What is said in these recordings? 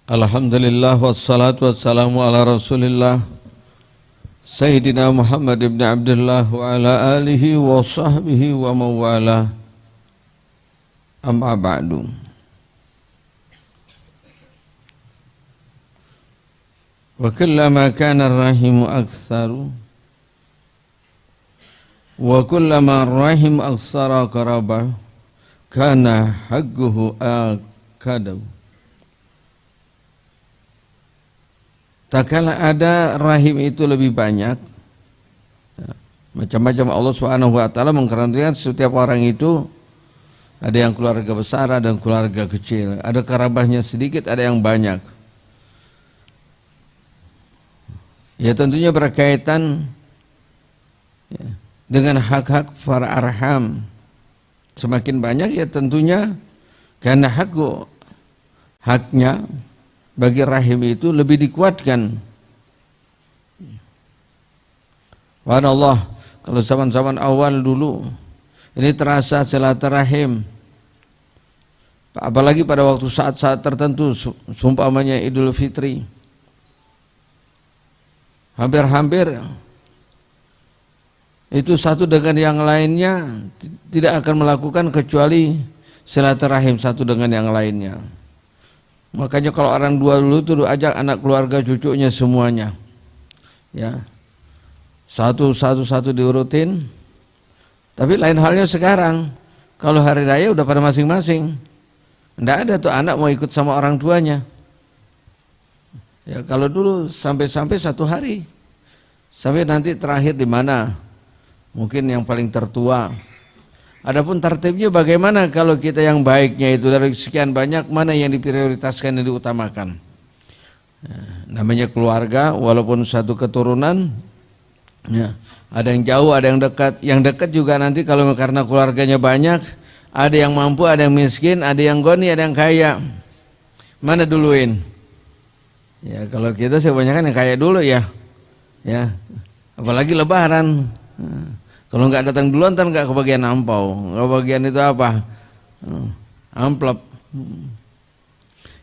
Alhamdulillah wassalatu wassalamu ala Rasulillah Sayyidina Muhammad ibn Abdullah wa ala alihi wa sahbihi wa mawala. Amma ba'du. Wa kullama kana ar-rahimu aktsaru wa kullama ar-rahimu aktsara qaraba kana haqquhu akadaw. Tak kala ada rahim itu lebih banyak, macam-macam Allah Subhanahu wa taala mengkarantikan setiap orang itu ada yang keluarga besar, ada yang keluarga kecil, ada kerabahnya sedikit, ada yang banyak. Ya tentunya berkaitan dengan hak-hak para arham. Semakin banyak ya tentunya karena haknya bagi rahim itu lebih dikuatkan. Subhanallah, kalau zaman-zaman awal dulu ini terasa silaturahim, apalagi pada waktu saat-saat tertentu, seumpamanya Idul Fitri, hampir-hampir itu satu dengan yang lainnya tidak akan melakukan kecuali silaturahim satu dengan yang lainnya. Makanya kalau orang dua dulu itu ajak anak keluarga cucunya semuanya, ya satu diurutin. Tapi lain halnya sekarang, kalau hari raya udah pada masing-masing, nggak ada tuh anak mau ikut sama orang tuanya. Ya kalau dulu sampai satu hari, sampai nanti terakhir di mana, mungkin yang paling tertua. Adapun tertibnya bagaimana kalau kita yang baiknya itu dari sekian banyak mana yang diprioritaskan dan diutamakan. Namanya keluarga walaupun satu keturunan, ya, ada yang jauh ada yang dekat. Yang dekat juga nanti kalau karena keluarganya banyak, ada yang mampu, ada yang miskin, ada yang goni, ada yang kaya. Mana duluin? Ya kalau kita sebanyakan yang kaya dulu ya. Ya. Apalagi lebaran. Kalau nggak datang duluan, ntar nggak kebagian ampau, kebagian itu apa? Amplop.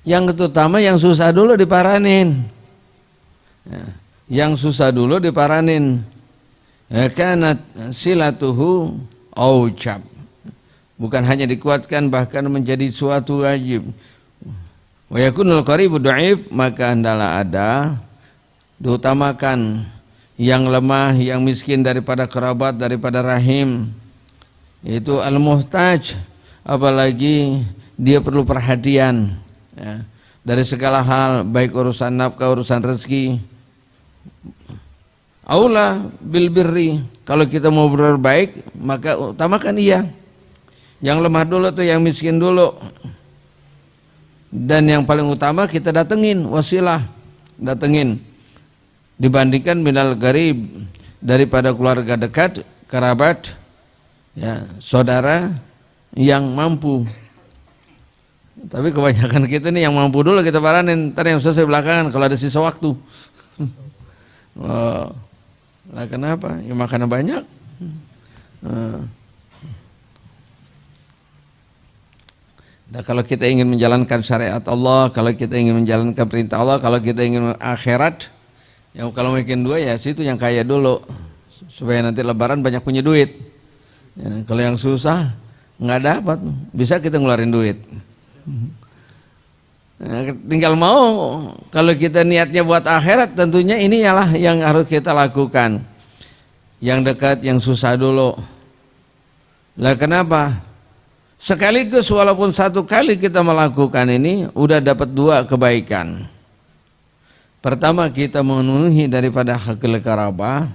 Yang terutama yang susah dulu diparanin. Yang susah dulu diparanin. Karena silatuhu aucap. Bukan hanya dikuatkan, bahkan menjadi suatu wajib. Wa yakunul qaribu dhaif, maka hendaklah ada diutamakan yang lemah, yang miskin daripada kerabat, daripada rahim. Itu al-muhtaj, apalagi dia perlu perhatian ya, dari segala hal, baik urusan nafkah, urusan rezeki. Aula bil birri, kalau kita mau berbaik maka utamakan ia. Yang lemah dulu tuh, yang miskin dulu. Dan yang paling utama kita datengin, wasilah, datengin. Dibandingkan minal garib, daripada keluarga dekat, kerabat, ya, saudara yang mampu. Tapi kebanyakan kita nih yang mampu dulu kita paranin, ntar yang selesai belakangan kalau ada sisa waktu. Oh, lah kenapa? Ya makanan banyak. Nah, kalau kita ingin menjalankan syariat Allah, kalau kita ingin menjalankan perintah Allah, kalau kita ingin akhirat, ya kalau bikin dua ya situ yang kaya dulu supaya nanti lebaran banyak punya duit. Ya, kalau yang susah nggak dapat, bisa kita ngeluarin duit. Nah, tinggal mau, kalau kita niatnya buat akhirat tentunya ini ialah yang harus kita lakukan. Yang dekat, yang susah dulu. Lah kenapa? Sekaligus walaupun satu kali kita melakukan ini udah dapat dua kebaikan. Pertama kita memenuhi daripada hakul karabah,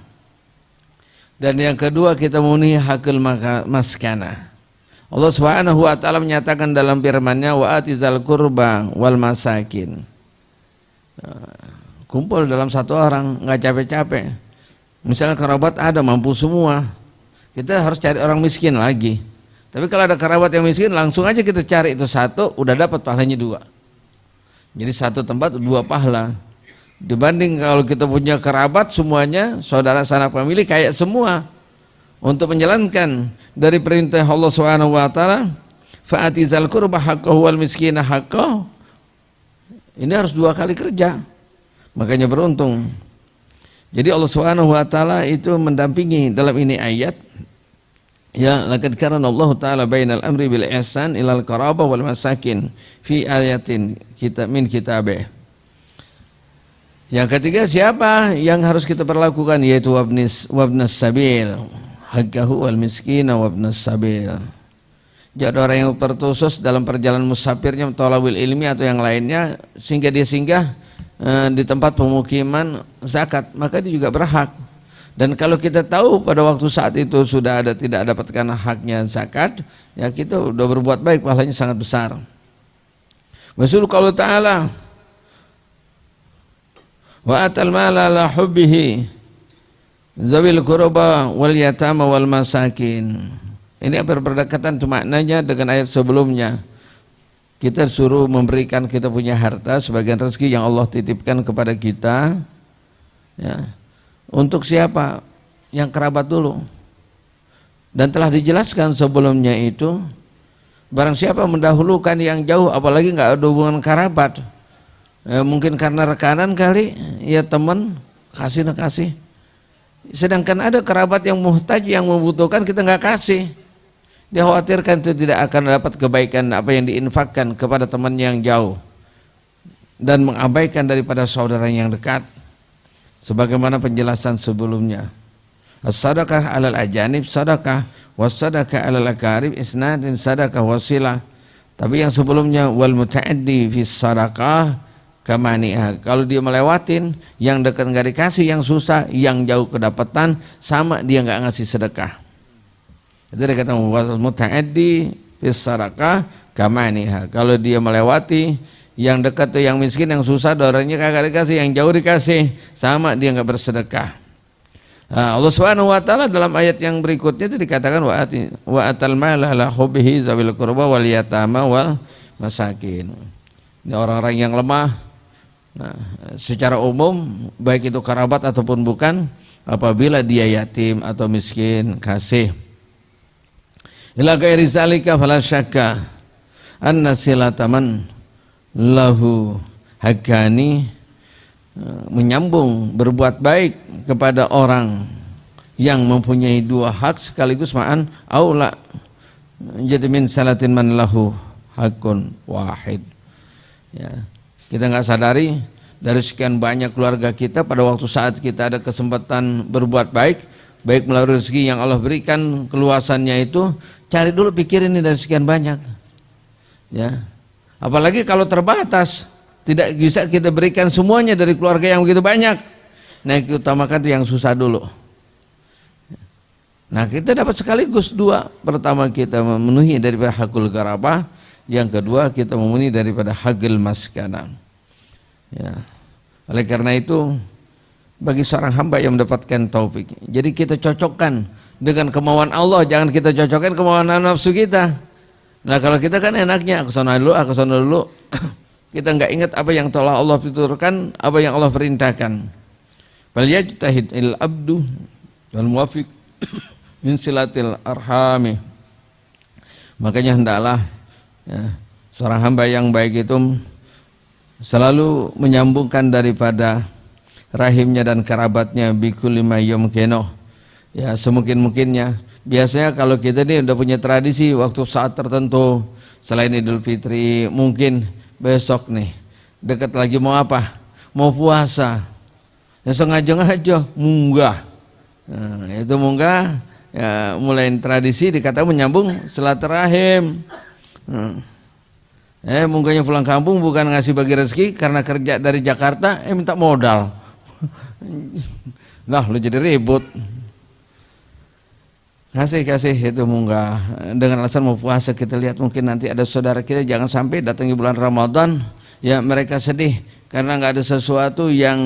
dan yang kedua kita memenuhi hakul maskana. Allah Subhanahu wa taala menyatakan dalam firman-Nya wa atizal qurba wal masakin. Kumpul dalam satu orang, nggak capek-capek. Misalnya kerabat ada mampu semua, kita harus cari orang miskin lagi. Tapi kalau ada kerabat yang miskin, langsung aja kita cari itu satu, udah dapat pahalanya dua. Jadi satu tempat dua pahala. Dibanding kalau kita punya kerabat semuanya, saudara sanak famili kayak semua, untuk menjalankan dari perintah Allah Subhanahu wa taala, fa'atizal qurba haqqahu wal miskina haqqahu, Ini harus 2 kali kerja, makanya beruntung. Jadi Allah Subhanahu wa taala itu mendampingi dalam ini ayat, ya, laqad kana Allah taala bainal amri bil ihsan ilal qarabah wal masakin fi ayatin min kitabih. Yang ketiga, siapa yang harus kita perlakukan, yaitu wabnas sabil haqqahu wal miskina wabnas sabil. Jadi orang yang terkhusus dalam perjalanan musafirnya, thalabul ilmi atau yang lainnya, sehingga dia singgah di tempat pemukiman zakat, maka dia juga berhak. Dan kalau kita tahu pada waktu saat itu sudah ada tidak dapatkan haknya zakat, ya kita sudah berbuat baik, pahalanya sangat besar. Rasul kalau ta'ala wa atal mala la hubbihi zawil qurba wal yatama wal masakin. Ini berdekatan maknanya dengan ayat sebelumnya. Kita suruh memberikan kita punya harta sebagian rezeki yang Allah titipkan kepada kita, ya. Untuk siapa? Yang kerabat dulu. Dan telah dijelaskan sebelumnya itu, barang siapa mendahulukan yang jauh, apalagi nggak ada hubungan kerabat, mungkin karena rekanan kali, ya teman, kasih. Sedangkan ada kerabat yang muhtaj, yang membutuhkan, kita nggak kasih. Dia khawatirkan itu tidak akan dapat kebaikan apa yang diinfakkan kepada teman yang jauh, dan mengabaikan daripada saudara yang dekat. Sebagaimana penjelasan sebelumnya, as-sadaqah alal ajanib sadaqah, was-sadaqah alal akarib isnadin sadaqah wasilah. Tapi yang sebelumnya wal muta'addi fis sadaqah kamaniha, kalau dia melewatin yang dekat nggak dikasih, yang susah, yang jauh kedapatan, sama dia nggak ngasih sedekah. Itu dia kata wal muta'addi fis sadaqah kamaniha, kalau dia melewati yang dekat tuh yang miskin, yang susah dorongnya kagak dikasih, yang jauh dikasih, sama dia nggak bersedekah. Nah, Allah Subhanahu wa taala dalam ayat yang berikutnya itu dikatakan wa atal mala la hubbihi zawil qurba wal yatama wal masakin. Ini orang-orang yang lemah. Nah, secara umum baik itu kerabat ataupun bukan, apabila dia yatim atau miskin, kasih. Ila ghairi zalika fala syakka anna silataman lahu hakani, menyambung berbuat baik kepada orang yang mempunyai 2 hak sekaligus ma'an aula jadi min salatin man lahu hakun wahid. Ya, kita nggak sadari dari sekian banyak keluarga kita, pada waktu saat kita ada kesempatan berbuat baik melalui rezeki yang Allah berikan keluasannya itu, cari dulu, pikirin ini dari sekian banyak, ya. Apalagi kalau terbatas, tidak bisa kita berikan semuanya dari keluarga yang begitu banyak. Nah, kita utamakan yang susah dulu. Nah, kita dapat sekaligus 2. Pertama, kita memenuhi daripada hakul garabah. Yang kedua, kita memenuhi daripada hakul maskana. Ya. Oleh karena itu, bagi seorang hamba yang mendapatkan taufik, jadi kita cocokkan dengan kemauan Allah, jangan kita cocokkan kemauan nafsu kita. Nah, kalau kita kan enaknya aku sana dulu, kita nggak ingat apa yang telah Allah tuturkan, apa yang Allah perintahkan. Bal yajtahid il abdu wal muwafiq min silatil arhami. Makanya hendaklah, ya, seorang hamba yang baik itu selalu menyambungkan daripada rahimnya dan kerabatnya bikulli ma yumkinu, ya, semungkin-mungkinnya. Biasanya kalau kita ini udah punya tradisi waktu saat tertentu, selain Idul Fitri, mungkin besok nih dekat lagi mau apa? Mau puasa. Ya sengaja munggah. Nah, itu munggah, ya, mulai tradisi dikatakan menyambung silaturahim. Munggahnya pulang kampung bukan ngasih bagi rezeki karena kerja dari Jakarta, minta modal. Nah, lu jadi ribut. Kasih itu munggah dengan alasan mau puasa. Kita lihat mungkin nanti ada saudara kita jangan sampai datangi bulan Ramadan, ya mereka sedih karena nggak ada sesuatu yang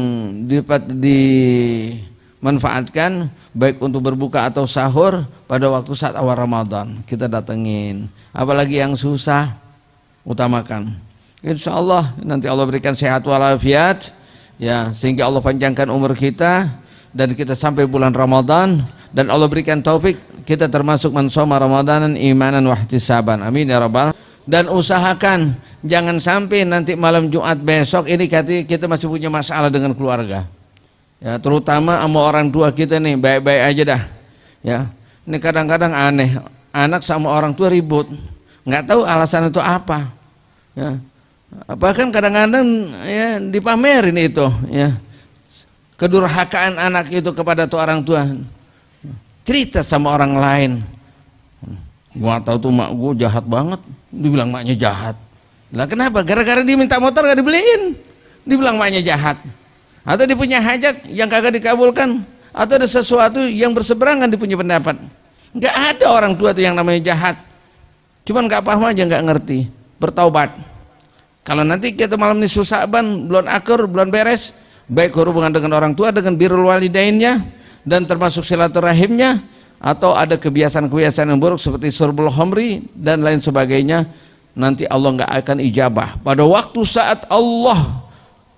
dimanfaatkan baik untuk berbuka atau sahur pada waktu saat awal Ramadan. Kita datengin, apalagi yang susah utamakan. Insya Allah nanti Allah berikan sehat walafiat, ya, sehingga Allah panjangkan umur kita dan kita sampai bulan Ramadan, dan Allah berikan taufik kita termasuk man shoma ramadanan imanan wa ihtisaban. Amin ya rabbal dan usahakan jangan sampai nanti malam Jumat besok ini kita masih punya masalah dengan keluarga. Ya, terutama sama orang tua kita nih, baik-baik aja dah. Ya, ini kadang-kadang aneh, anak sama orang tua ribut, nggak tahu alasan itu apa. Ya, bahkan kadang-kadang ya dipamerin itu, ya, kedurhakaan anak itu kepada tuh orang tua. Cerita sama orang lain, gua tahu tuh mak gua jahat banget, dibilang maknya jahat. Lah kenapa? Gara-gara dia minta motor gak dibeliin, dibilang maknya jahat. Atau dia punya hajat yang kagak dikabulkan, atau ada sesuatu yang berseberangan dia punya pendapat. Nggak ada orang tua tuh yang namanya jahat, cuman nggak paham aja, nggak ngerti. Bertaubat. Kalau nanti kita malam nisfu Sa'ban, bulan akhir, bulan beres, baik hubungan dengan orang tua, dengan birrul walidainnya, dan termasuk silaturahimnya, atau ada kebiasaan-kebiasaan yang buruk seperti surbul khamri dan lain sebagainya, nanti Allah nggak akan ijabah. Pada waktu saat Allah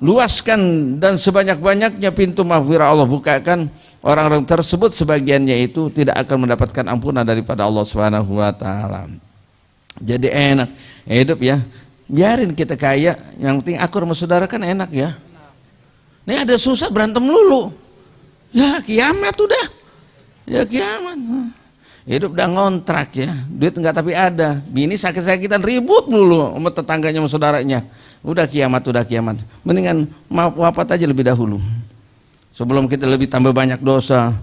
luaskan dan sebanyak-banyaknya pintu maghfirah Allah bukakan, orang-orang tersebut sebagiannya itu tidak akan mendapatkan ampunan daripada Allah Subhanahu wa taala. Jadi enak hidup ya. Biarin kita kaya, yang penting akur sama saudara kan enak ya. Ini ada susah berantem lulu. Ya kiamat udah. Ya kiamat. Hidup udah ngontrak ya. Duit enggak tapi ada. Bini sakit-sakitan ribut dulu sama tetangganya sama saudaranya. Udah kiamat, udah kiamat. Mendingan wafat aja lebih dahulu. Sebelum kita lebih tambah banyak dosa.